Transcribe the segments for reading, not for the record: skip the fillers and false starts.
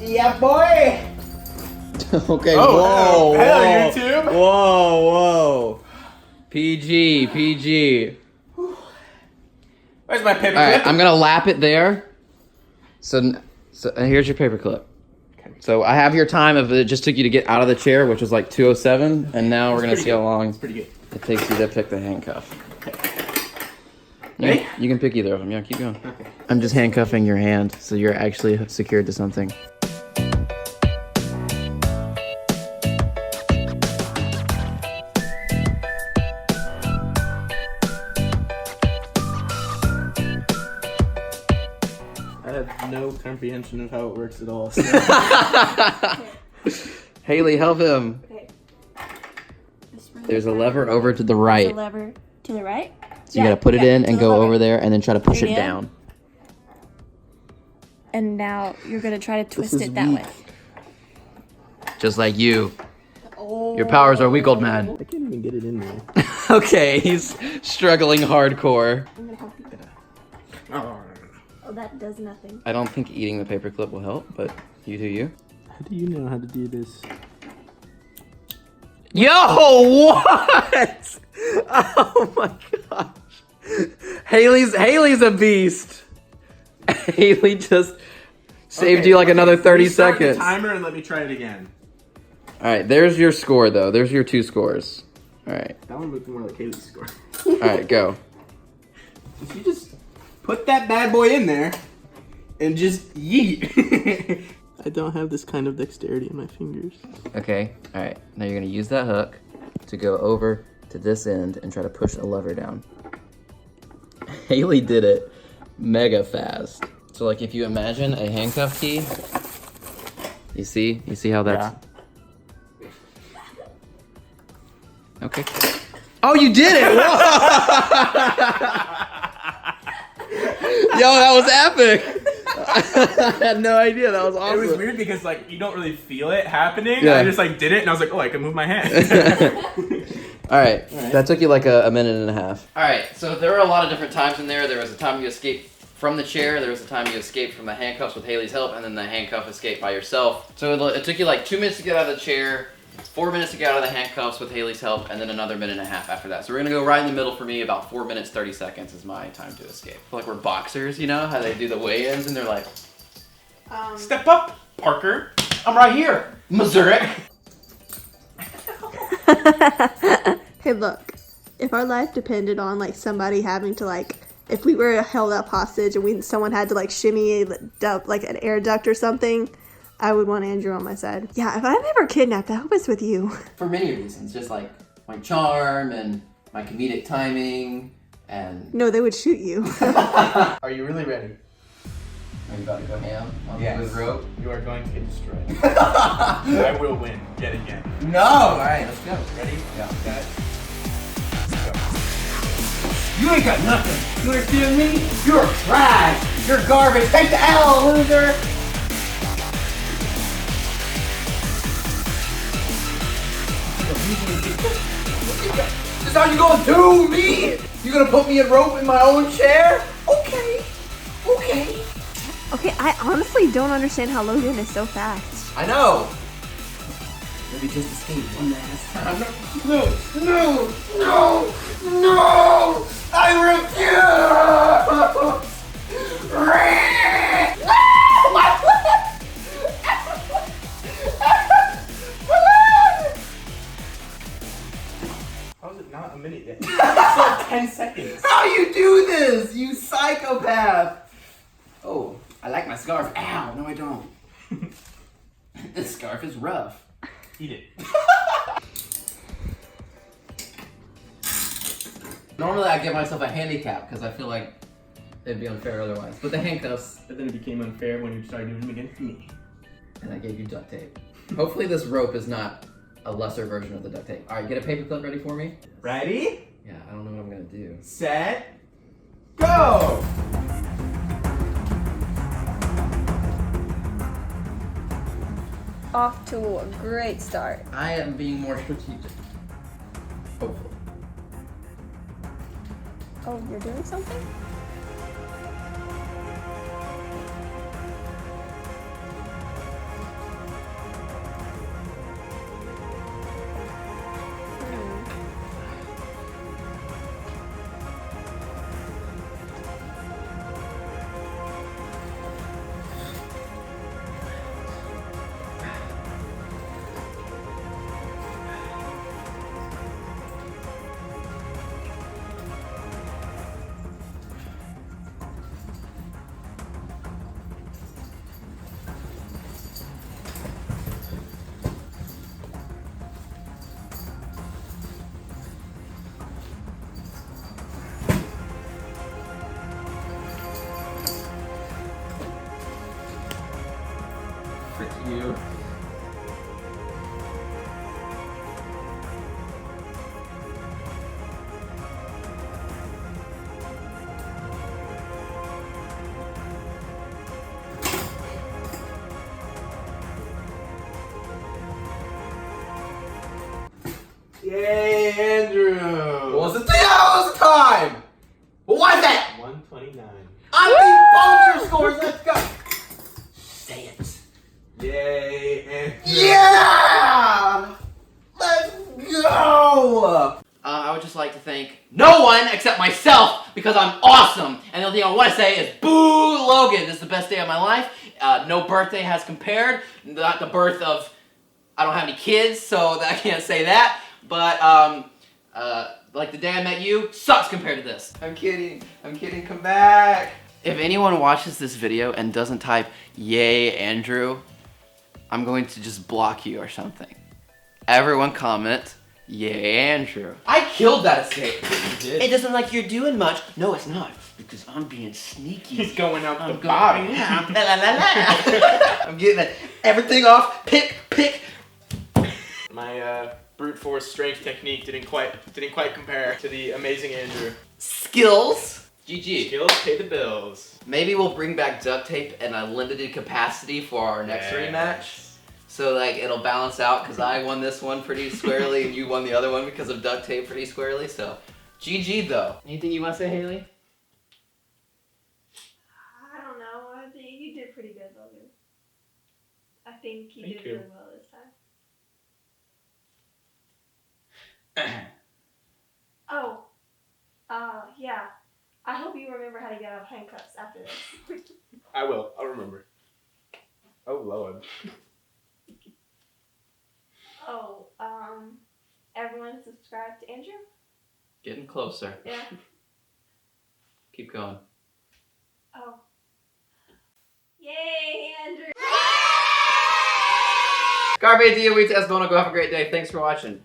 Yeah, boy. Okay, Oh, whoa, hello, whoa. YouTube. Whoa, whoa. PG, PG. Where's my paperclip? All right, I'm gonna lap it there. So here's your paperclip. So I have your time of it just took you to get out of the chair, which was like 2:07, and now we're gonna see how long Pretty good. it takes you to pick the handcuff. Ready? You can pick either of them. Yeah, keep going. Okay. I'm just handcuffing your hand, so you're actually secured to something. I have no comprehension of how it works at all. So. Haley, help him. Okay. There's a lever over to the There's right. a lever to the right. So you gotta put it in and to the go lever. over there and then try to push Put it it in. down. And now you're gonna try to twist is it that weak. way. Just like you. Oh. Your powers are weak, old man. I can't even get it in there. Okay, he's struggling hardcore. I'm gonna help you. Oh. Oh, that does nothing. I don't think eating the paperclip will help, but you do you. How do you know how to do this? Yo, what? Oh my gosh. Haley's a beast. Haley just saved you like another 30 Restart seconds. the timer and let me try it again. All right, there's your score though. There's your 2 scores. All right. That one looked more like Haley's score. All right, go. If you just put that bad boy in there and just yeet. I don't have this kind of dexterity in my fingers. Okay. All right. Now you're going to use that hook to go over to this end and try to push the lever down. Haley did it mega fast. So like if you imagine a handcuff key, you see how that's... Okay. Oh, you did it! Whoa! Yo, that was epic! I had no idea. That was awesome. It was weird because like you don't really feel it happening. Yeah. I just like did it and I was like, oh, I can move my hand. All right, that took you like a minute and a half. All right, so there were a lot of different times in there. There was a time you escaped from the chair. There was a time you escaped from the handcuffs with Haley's help, and then the handcuff escape by yourself. So it took you like 2 minutes to get out of the chair, 4 minutes to get out of the handcuffs with Haley's help, and then another minute and a half after that. So we're gonna go right in the middle for me. About 4 minutes, 30 seconds is my time to escape. Like we're boxers, you know, how they do the weigh-ins, and they're like, Step up, Parker. I'm right here, Missouri. Hey, look, if our life depended on like somebody having to like, if we were held up hostage and someone had to like shimmy like an air duct or something, I would want Andrew on my side. Yeah, if I'm ever kidnapped, I hope it's with you. For many reasons, just like my charm and my comedic timing and... No, they would shoot you. Are you really ready? Are you about to go ham on Yes. the rope? You are going to get destroyed. I will win yet again. No! Alright, let's go. Ready? Yeah. Set. Go. You ain't got nothing. You understand me? You're trash. You're garbage. Take the L, loser. This is how you gonna do me? You gonna put me in rope in my own chair? Okay. Okay. Okay, I honestly don't understand how Logan is so fast. I know. Maybe just escape one last time. No! I refuse! How is it not a minute yet? It's like 10 seconds. How you do this, you psychopath? Oh, I like my scarf. Ow, no I don't. This scarf is rough. Eat it. Normally I give myself a handicap because I feel like it'd be unfair otherwise. But the handcuffs, But then it became unfair when you started doing them against me. and I gave you duct tape. Hopefully this rope is not a lesser version of the duct tape. All right, get a paperclip ready for me. Ready? Yeah, I don't know what I'm gonna do. Set. Go! Off to a great start. I am being more strategic. Hopefully. Oh, you're doing something? you. Yay, Andrew! What was the time? What was it? 129. I beat both your scores. Let's go. Say it. Yay, Andrew! Yeah! Let's go! I would just like to thank no one except myself because I'm awesome. And the only thing I want to say is, boo, Logan. This is the best day of my life. No birthday has compared. Not the birth of, I don't have any kids, so I can't say that. But, like the day I met you, sucks compared to this. I'm kidding. Come back. If anyone watches this video and doesn't type, yay, Andrew, I'm going to just block you or something. Everyone comment, yay, Andrew. I killed that escape. You did. It doesn't like you're doing much. No, it's not. Because I'm being sneaky. He's going out the I'm bottom. La, la, la, la. I'm getting everything off. Pick. My brute force strength technique didn't quite compare to the amazing Andrew. Skills. GG. Skills pay the bills. Maybe we'll bring back duct tape in a limited capacity for our next rematch. So like it'll balance out because I won this one pretty squarely and you won the other one because of duct tape pretty squarely. So GG though. Anything you want to say, Haley? I don't know. I think you did pretty good, Logan. I think you Thank did you. really well this time. Oh, yeah. I hope you remember how to get out of handcuffs after this. I will. I'll remember. Oh, Lord. Oh, everyone subscribe to Andrew? Getting closer. Yeah. Keep going. Oh. Yay, Andrew! Carpe diem, we test bono. Go have a great day. Thanks for watching.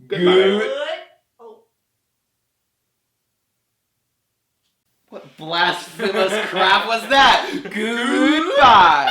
Goodbye. Oh. What blasphemous crap was that? Goodbye.